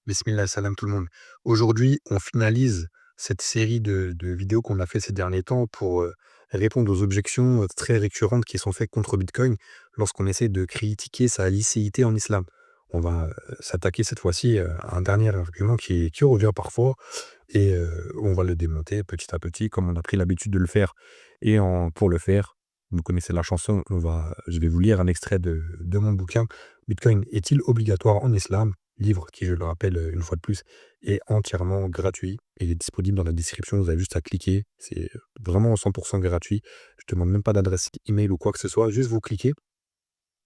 Bismillah, salam tout le monde. Aujourd'hui, on finalise cette série de vidéos qu'on a fait ces derniers temps pour répondre aux objections très récurrentes qui sont faites contre Bitcoin lorsqu'on essaie de critiquer sa licéité en islam. On va s'attaquer cette fois-ci à un dernier argument qui revient parfois et on va le démonter petit à petit comme on a pris l'habitude de le faire. Pour le faire, vous connaissez la chanson, je vais vous lire un extrait de mon bouquin. Bitcoin est-il obligatoire en islam? Livre qui, je le rappelle, une fois de plus, est entièrement gratuit et il est disponible dans la description. Vous avez juste à cliquer. C'est vraiment 100% gratuit. Je ne demande même pas d'adresse email ou quoi que ce soit. Juste vous cliquez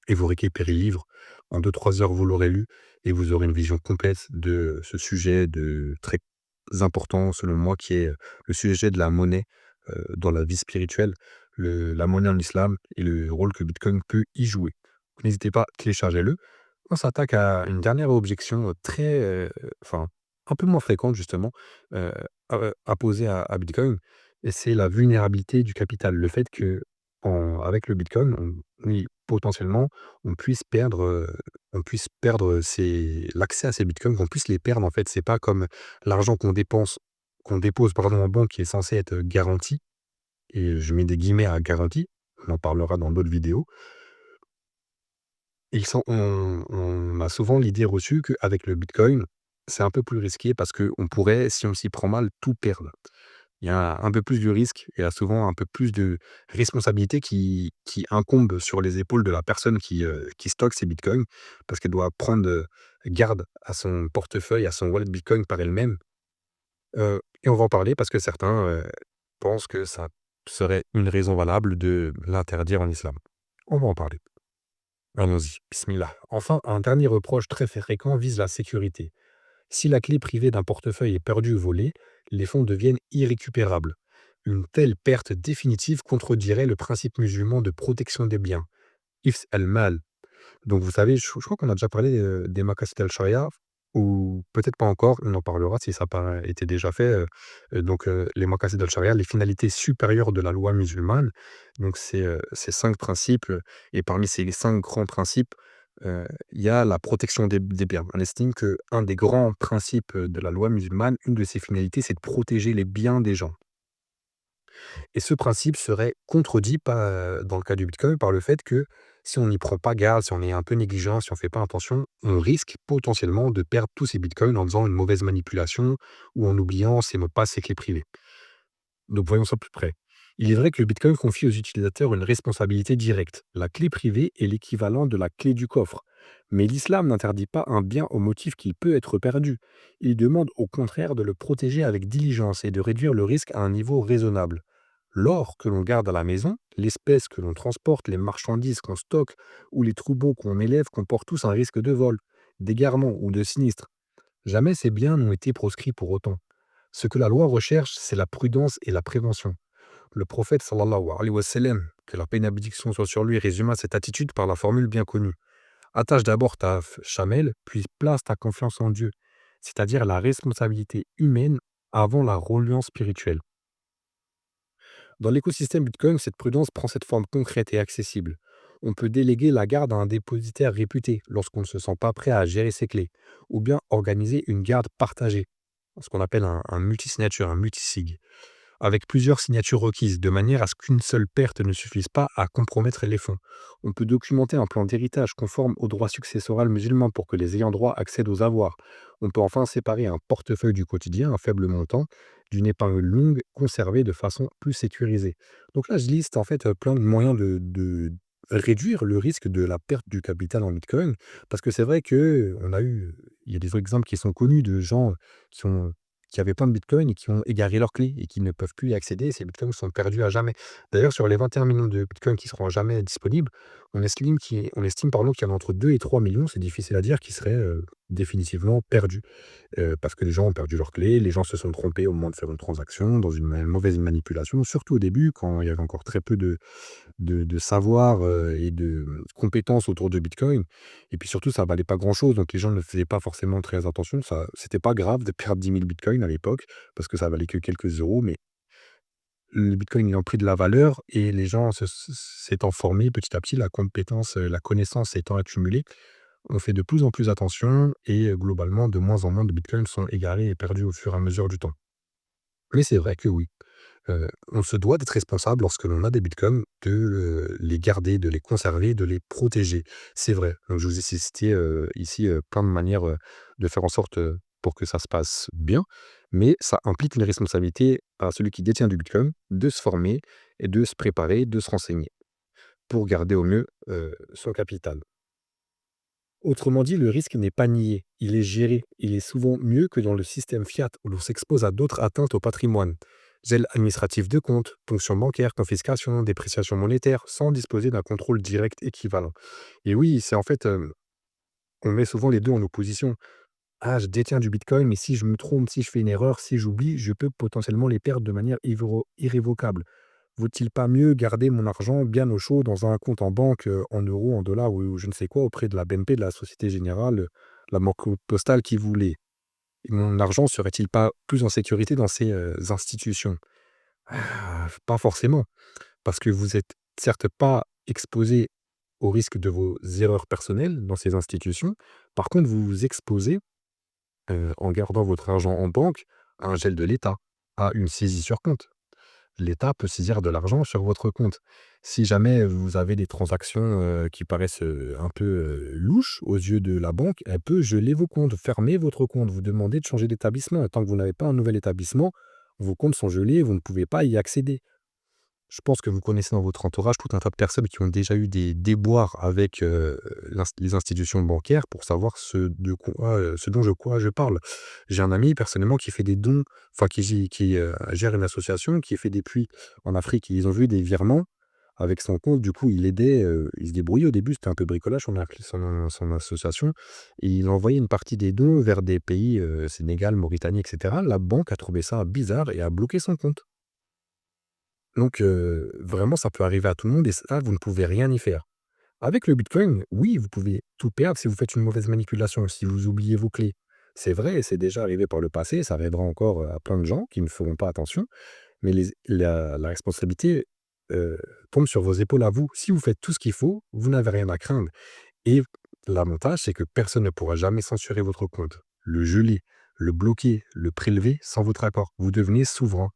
et vous récupérez le livre. En 2-3 heures, vous l'aurez lu et vous aurez une vision complète de ce sujet de très important, selon moi, qui est le sujet de la monnaie dans la vie spirituelle, la monnaie en islam et le rôle que Bitcoin peut y jouer. Donc, n'hésitez pas, téléchargez-le. On s'attaque à une dernière objection enfin, un peu moins fréquente, justement, euh, à poser à Bitcoin, et c'est la vulnérabilité du capital. Le fait que, avec le Bitcoin, oui, potentiellement, on puisse perdre l'accès à ces bitcoins, qu'on puisse les perdre en fait. C'est pas comme l'argent qu'on dépose pardon, en banque qui est censé être garanti, et je mets des guillemets à garantie, on en parlera dans d'autres vidéos. On a souvent l'idée reçue qu'avec le bitcoin, c'est un peu plus risqué parce qu'on pourrait, si on s'y prend mal, tout perdre. Il y a un peu plus de risque, et il y a souvent un peu plus de responsabilité qui incombe sur les épaules de la personne qui stocke ses bitcoins, parce qu'elle doit prendre garde à son portefeuille, à son wallet bitcoin par elle-même. Et on va en parler parce que certains pensent que ça serait une raison valable de l'interdire en islam. On va en parler. Allons-y, bismillah. Enfin, un dernier reproche très fréquent vise la sécurité. Si la clé privée d'un portefeuille est perdue ou volée, les fonds deviennent irrécupérables. Une telle perte définitive contredirait le principe musulman de protection des biens. Ifs al-mal. Donc vous savez, je crois qu'on a déjà parlé des maqasid al-sharia, ou peut-être pas encore, on en parlera si ça n'a pas été déjà fait. Les maqasid al-sharia, les finalités supérieures de la loi musulmane. Donc c'est 5 principes, et parmi ces 5 grands principes, il y a la protection des biens. On estime qu'un des grands principes de la loi musulmane, une de ses finalités, c'est de protéger les biens des gens. Et ce principe serait contredit dans le cas du bitcoin, par le fait que si on n'y prend pas garde, si on est un peu négligent, si on ne fait pas attention, on risque potentiellement de perdre tous ces bitcoins en faisant une mauvaise manipulation ou en oubliant ses mots de passe, ses clés privées. Donc voyons ça plus près. Il est vrai que le bitcoin confie aux utilisateurs une responsabilité directe. La clé privée est l'équivalent de la clé du coffre. Mais l'islam n'interdit pas un bien au motif qu'il peut être perdu. Il demande au contraire de le protéger avec diligence et de réduire le risque à un niveau raisonnable. L'or que l'on garde à la maison, l'espèce que l'on transporte, les marchandises qu'on stocke ou les troupeaux qu'on élève comportent tous un risque de vol, d'égarement ou de sinistre. Jamais ces biens n'ont été proscrits pour autant. Ce que la loi recherche, c'est la prudence et la prévention. Le prophète sallallahu alayhi wa sallam, que la paix et la bénédiction soit sur lui, résuma cette attitude par la formule bien connue. Attache d'abord ta chamelle, puis place ta confiance en Dieu, c'est-à-dire la responsabilité humaine avant la reliance spirituelle. Dans l'écosystème Bitcoin, cette prudence prend cette forme concrète et accessible. On peut déléguer la garde à un dépositaire réputé lorsqu'on ne se sent pas prêt à gérer ses clés, ou bien organiser une garde partagée, ce qu'on appelle un multisignature, un multisig, avec plusieurs signatures requises, de manière à ce qu'une seule perte ne suffise pas à compromettre les fonds. On peut documenter un plan d'héritage conforme au droit successoral musulman pour que les ayants droit accèdent aux avoirs. On peut enfin séparer un portefeuille du quotidien, un faible montant, d'une épargne longue conservée de façon plus sécurisée. Donc là, je liste en fait plein de moyens de réduire le risque de la perte du capital en Bitcoin, parce que c'est vrai que il y a des exemples qui sont connus de gens qui ont qui avaient plein de bitcoins et qui ont égaré leurs clés et qui ne peuvent plus y accéder. Ces bitcoins sont perdus à jamais. D'ailleurs, sur les 21 millions de bitcoins qui seront jamais disponibles, on estime pardon, qu'il y en a entre 2 et 3 millions, c'est difficile à dire, qui seraient définitivement perdus. Parce que les gens ont perdu leurs clés, les gens se sont trompés au moment de faire une transaction, dans une mauvaise manipulation, surtout au début, quand il y avait encore très peu de savoir et de compétences autour de Bitcoin. Et puis surtout, ça valait pas grand-chose, donc les gens ne faisaient pas forcément très attention. Ça, c'était pas grave de perdre 10 000 Bitcoins à l'époque, parce que ça valait que quelques euros, mais le Bitcoin ayant pris de la valeur et les gens s'étant formés petit à petit, la compétence, la connaissance étant accumulée, On fait de plus en plus attention et globalement, de moins en moins de bitcoins sont égarés et perdus au fur et à mesure du temps. Mais c'est vrai que oui, on se doit d'être responsable lorsque l'on a des bitcoins, de, les garder, de les conserver, de les protéger. C'est vrai. Donc je vous ai cité, ici, plein de manières, de faire en sorte, pour que ça se passe bien, mais ça implique une responsabilité à celui qui détient du bitcoin de se former et de se préparer, de se renseigner pour garder au mieux, son capital. Autrement dit, le risque n'est pas nié, il est géré. Il est souvent mieux que dans le système fiat où l'on s'expose à d'autres atteintes au patrimoine. Gel administratif de compte, ponctions bancaires, confiscation, dépréciation monétaire, sans disposer d'un contrôle direct équivalent. Et oui, c'est en fait, on met souvent les deux en opposition. Ah, je détiens du bitcoin, mais si je me trompe, si je fais une erreur, si j'oublie, je peux potentiellement les perdre de manière irrévocable. Vaut-il pas mieux garder mon argent bien au chaud dans un compte en banque, en euros, en dollars ou je ne sais quoi, auprès de la BNP, de la Société Générale, la banque postale qui voulait? Et mon argent serait-il pas plus en sécurité dans ces, institutions? Ah, pas forcément, parce que vous êtes certes pas exposé au risque de vos erreurs personnelles dans ces institutions. Par contre, vous vous exposez, en gardant votre argent en banque, à un gel de l'État, à une saisie sur compte. L'État peut saisir de l'argent sur votre compte. Si jamais vous avez des transactions, qui paraissent, un peu, louches aux yeux de la banque, elle peut geler vos comptes, fermer votre compte, vous demander de changer d'établissement. Tant que vous n'avez pas un nouvel établissement, vos comptes sont gelés, vous ne pouvez pas y accéder. Je pense que vous connaissez dans votre entourage tout un tas de personnes qui ont déjà eu des déboires avec, les institutions bancaires pour savoir ce dont je parle. J'ai un ami personnellement qui fait des dons, enfin qui gère une association qui fait des puits en Afrique. Ils ont vu des virements avec son compte, du coup il aidait, il se débrouillait au début, c'était un peu bricolage, on a appelé son association et il envoyait une partie des dons vers des pays, Sénégal, Mauritanie et cetera. La banque a trouvé ça bizarre et a bloqué son compte. Donc vraiment, ça peut arriver à tout le monde et ça, vous ne pouvez rien y faire. Avec le bitcoin, oui, vous pouvez tout perdre si vous faites une mauvaise manipulation, si vous oubliez vos clés. C'est vrai, c'est déjà arrivé par le passé, ça arrivera encore, à plein de gens qui ne feront pas attention, mais la responsabilité, heu, tombe sur vos épaules à vous. Si vous faites tout ce qu'il faut, vous n'avez rien à craindre et l'avantage, c'est que personne ne pourra jamais censurer votre compte, le geler, le bloquer, le prélever sans votre accord. Vous devenez souverain.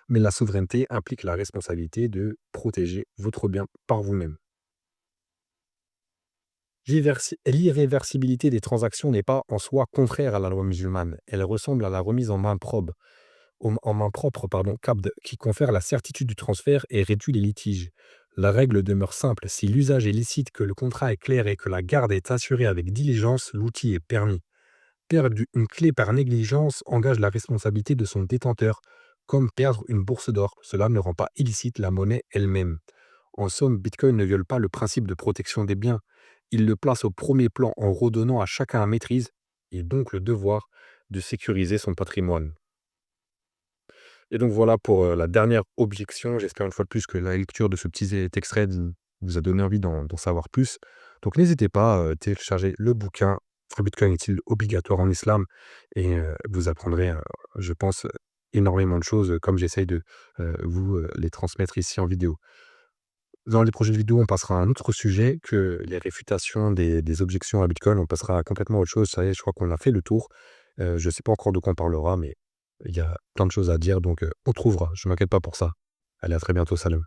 Mais la souveraineté implique la responsabilité de protéger votre bien par vous-même. L'irréversibilité des transactions n'est pas en soi contraire à la loi musulmane. Elle ressemble à la remise en main probe, en main propre, pardon, CABD, qui confère la certitude du transfert et réduit les litiges. La règle demeure simple. Si l'usage est licite, que le contrat est clair et que la garde est assurée avec diligence, l'outil est permis. Perdre une clé par négligence engage la responsabilité de son détenteur, comme perdre une bourse d'or. Cela ne rend pas illicite la monnaie elle-même. En somme, Bitcoin ne viole pas le principe de protection des biens. Il le place au premier plan en redonnant à chacun la maîtrise et donc le devoir de sécuriser son patrimoine. Et donc voilà pour la dernière objection. J'espère une fois de plus que la lecture de ce petit extrait vous a donné envie d'en savoir plus. Donc n'hésitez pas à télécharger le bouquin Bitcoin est-il obligatoire en islam et vous apprendrez, je pense, énormément de choses comme j'essaye de vous les transmettre ici en vidéo. Dans les prochaines vidéos, on passera à un autre sujet que les réfutations des objections à Bitcoin. On passera à complètement autre chose. Ça y est, je crois qu'on a fait le tour. Je ne sais pas encore de quoi on parlera, mais il y a plein de choses à dire, donc on trouvera. Je ne m'inquiète pas pour ça. Allez, à très bientôt. Salut.